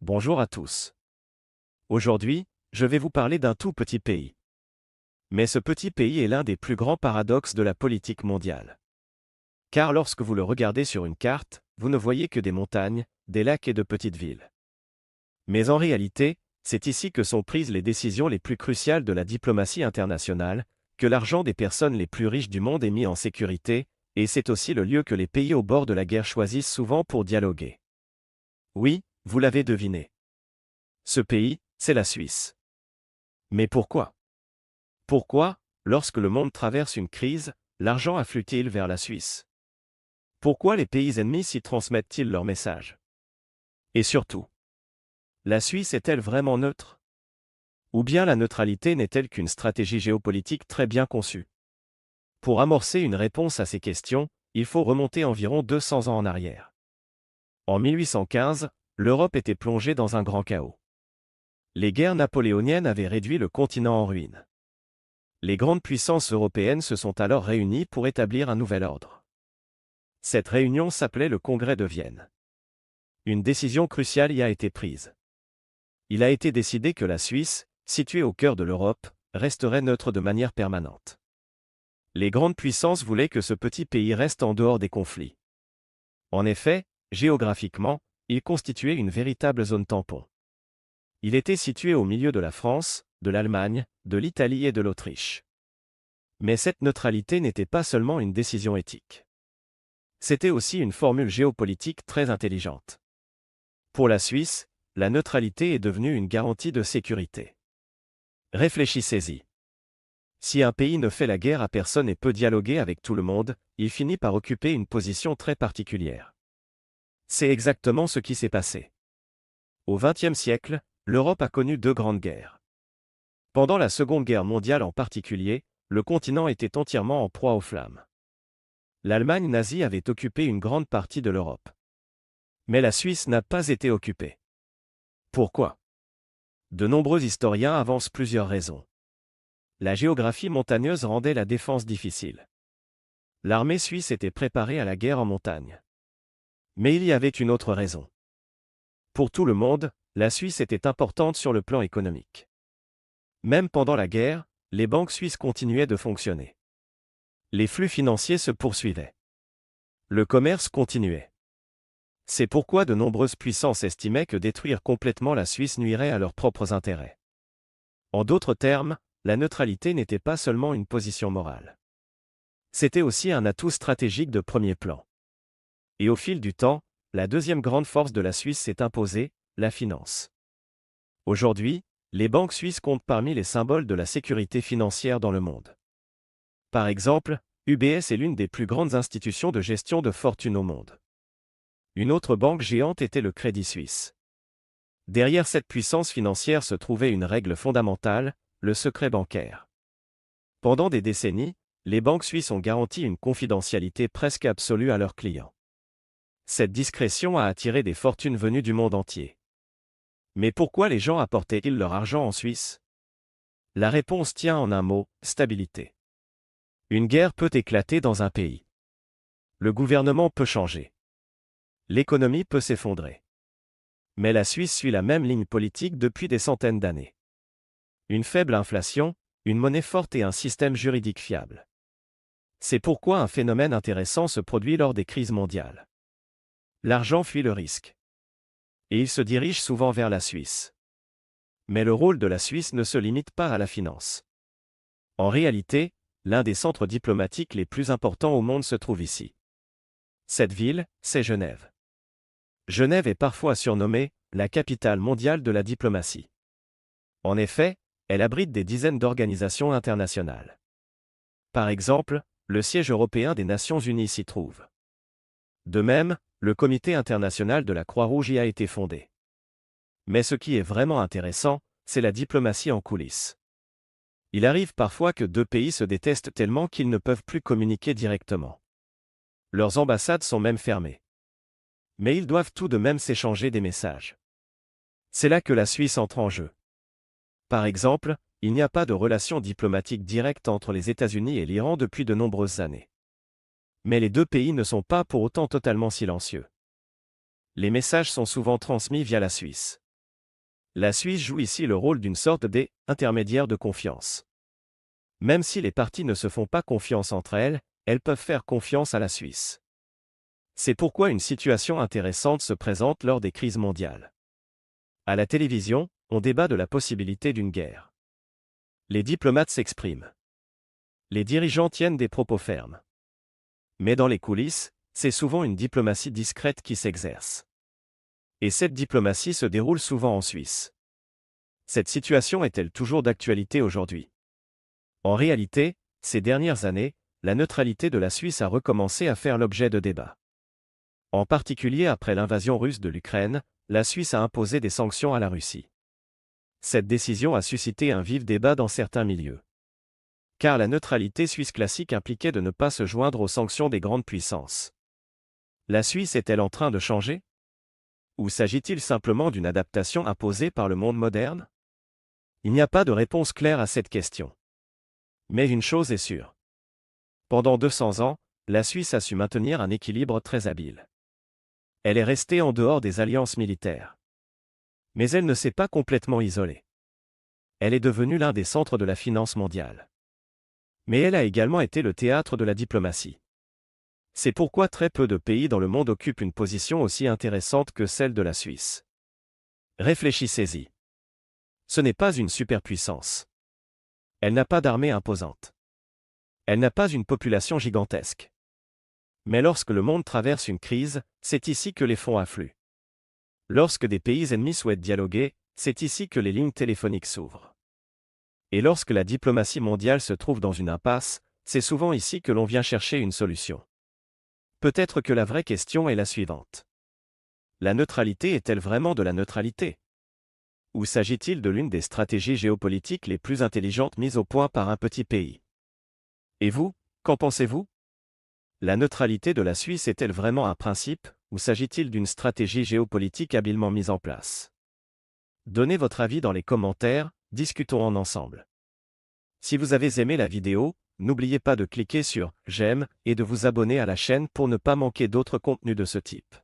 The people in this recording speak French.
Bonjour à tous. Aujourd'hui, je vais vous parler d'un tout petit pays. Mais ce petit pays est l'un des plus grands paradoxes de la politique mondiale. Car lorsque vous le regardez sur une carte, vous ne voyez que des montagnes, des lacs et de petites villes. Mais en réalité, c'est ici que sont prises les décisions les plus cruciales de la diplomatie internationale, que l'argent des personnes les plus riches du monde est mis en sécurité, et c'est aussi le lieu que les pays au bord de la guerre choisissent souvent pour dialoguer. Oui, vous l'avez deviné. Ce pays, c'est la Suisse. Mais pourquoi? Pourquoi, lorsque le monde traverse une crise, l'argent afflue-t-il vers la Suisse? Pourquoi les pays ennemis s'y transmettent-ils leurs messages? Et surtout, la Suisse est-elle vraiment neutre? Ou bien la neutralité n'est-elle qu'une stratégie géopolitique très bien conçue? Pour amorcer une réponse à ces questions, il faut remonter environ 200 ans en arrière. En 1815, l'Europe était plongée dans un grand chaos. Les guerres napoléoniennes avaient réduit le continent en ruine. Les grandes puissances européennes se sont alors réunies pour établir un nouvel ordre. Cette réunion s'appelait le Congrès de Vienne. Une décision cruciale y a été prise. Il a été décidé que la Suisse, située au cœur de l'Europe, resterait neutre de manière permanente. Les grandes puissances voulaient que ce petit pays reste en dehors des conflits. En effet, géographiquement, il constituait une véritable zone tampon. Il était situé au milieu de la France, de l'Allemagne, de l'Italie et de l'Autriche. Mais cette neutralité n'était pas seulement une décision éthique. C'était aussi une formule géopolitique très intelligente. Pour la Suisse, la neutralité est devenue une garantie de sécurité. Réfléchissez-y. Si un pays ne fait la guerre à personne et peut dialoguer avec tout le monde, il finit par occuper une position très particulière. C'est exactement ce qui s'est passé. Au XXe siècle, l'Europe a connu deux grandes guerres. Pendant la Seconde Guerre mondiale en particulier, le continent était entièrement en proie aux flammes. L'Allemagne nazie avait occupé une grande partie de l'Europe. Mais la Suisse n'a pas été occupée. Pourquoi? De nombreux historiens avancent plusieurs raisons. La géographie montagneuse rendait la défense difficile. L'armée suisse était préparée à la guerre en montagne. Mais il y avait une autre raison. Pour tout le monde, la Suisse était importante sur le plan économique. Même pendant la guerre, les banques suisses continuaient de fonctionner. Les flux financiers se poursuivaient. Le commerce continuait. C'est pourquoi de nombreuses puissances estimaient que détruire complètement la Suisse nuirait à leurs propres intérêts. En d'autres termes, la neutralité n'était pas seulement une position morale. C'était aussi un atout stratégique de premier plan. Et au fil du temps, la deuxième grande force de la Suisse s'est imposée, la finance. Aujourd'hui, les banques suisses comptent parmi les symboles de la sécurité financière dans le monde. Par exemple, UBS est l'une des plus grandes institutions de gestion de fortune au monde. Une autre banque géante était le Crédit Suisse. Derrière cette puissance financière se trouvait une règle fondamentale, le secret bancaire. Pendant des décennies, les banques suisses ont garanti une confidentialité presque absolue à leurs clients. Cette discrétion a attiré des fortunes venues du monde entier. Mais pourquoi les gens apportaient-ils leur argent en Suisse? La réponse tient en un mot, stabilité. Une guerre peut éclater dans un pays. Le gouvernement peut changer. L'économie peut s'effondrer. Mais la Suisse suit la même ligne politique depuis des centaines d'années. Une faible inflation, une monnaie forte et un système juridique fiable. C'est pourquoi un phénomène intéressant se produit lors des crises mondiales. L'argent fuit le risque. Et il se dirige souvent vers la Suisse. Mais le rôle de la Suisse ne se limite pas à la finance. En réalité, l'un des centres diplomatiques les plus importants au monde se trouve ici. Cette ville, c'est Genève. Genève est parfois surnommée la capitale mondiale de la diplomatie. En effet, elle abrite des dizaines d'organisations internationales. Par exemple, le siège européen des Nations Unies s'y trouve. De même, le Comité international de la Croix-Rouge y a été fondé. Mais ce qui est vraiment intéressant, c'est la diplomatie en coulisses. Il arrive parfois que deux pays se détestent tellement qu'ils ne peuvent plus communiquer directement. Leurs ambassades sont même fermées. Mais ils doivent tout de même s'échanger des messages. C'est là que la Suisse entre en jeu. Par exemple, il n'y a pas de relation diplomatique directe entre les États-Unis et l'Iran depuis de nombreuses années. Mais les deux pays ne sont pas pour autant totalement silencieux. Les messages sont souvent transmis via la Suisse. La Suisse joue ici le rôle d'une sorte d'intermédiaire de confiance. Même si les parties ne se font pas confiance entre elles, elles peuvent faire confiance à la Suisse. C'est pourquoi une situation intéressante se présente lors des crises mondiales. À la télévision, on débat de la possibilité d'une guerre. Les diplomates s'expriment. Les dirigeants tiennent des propos fermes. Mais dans les coulisses, c'est souvent une diplomatie discrète qui s'exerce. Et cette diplomatie se déroule souvent en Suisse. Cette situation est-elle toujours d'actualité aujourd'hui? En réalité, ces dernières années, la neutralité de la Suisse a recommencé à faire l'objet de débats. En particulier après l'invasion russe de l'Ukraine, la Suisse a imposé des sanctions à la Russie. Cette décision a suscité un vif débat dans certains milieux. Car la neutralité suisse classique impliquait de ne pas se joindre aux sanctions des grandes puissances. La Suisse est-elle en train de changer? Ou s'agit-il simplement d'une adaptation imposée par le monde moderne? Il n'y a pas de réponse claire à cette question. Mais une chose est sûre. Pendant 200 ans, la Suisse a su maintenir un équilibre très habile. Elle est restée en dehors des alliances militaires. Mais elle ne s'est pas complètement isolée. Elle est devenue l'un des centres de la finance mondiale. Mais elle a également été le théâtre de la diplomatie. C'est pourquoi très peu de pays dans le monde occupent une position aussi intéressante que celle de la Suisse. Réfléchissez-y. Ce n'est pas une superpuissance. Elle n'a pas d'armée imposante. Elle n'a pas une population gigantesque. Mais lorsque le monde traverse une crise, c'est ici que les fonds affluent. Lorsque des pays ennemis souhaitent dialoguer, c'est ici que les lignes téléphoniques s'ouvrent. Et lorsque la diplomatie mondiale se trouve dans une impasse, c'est souvent ici que l'on vient chercher une solution. Peut-être que la vraie question est la suivante. La neutralité est-elle vraiment de la neutralité? Ou s'agit-il de l'une des stratégies géopolitiques les plus intelligentes mises au point par un petit pays? Et vous, qu'en pensez-vous? La neutralité de la Suisse est-elle vraiment un principe, ou s'agit-il d'une stratégie géopolitique habilement mise en place? Donnez votre avis dans les commentaires, discutons ensemble. Si vous avez aimé la vidéo, n'oubliez pas de cliquer sur « J'aime » et de vous abonner à la chaîne pour ne pas manquer d'autres contenus de ce type.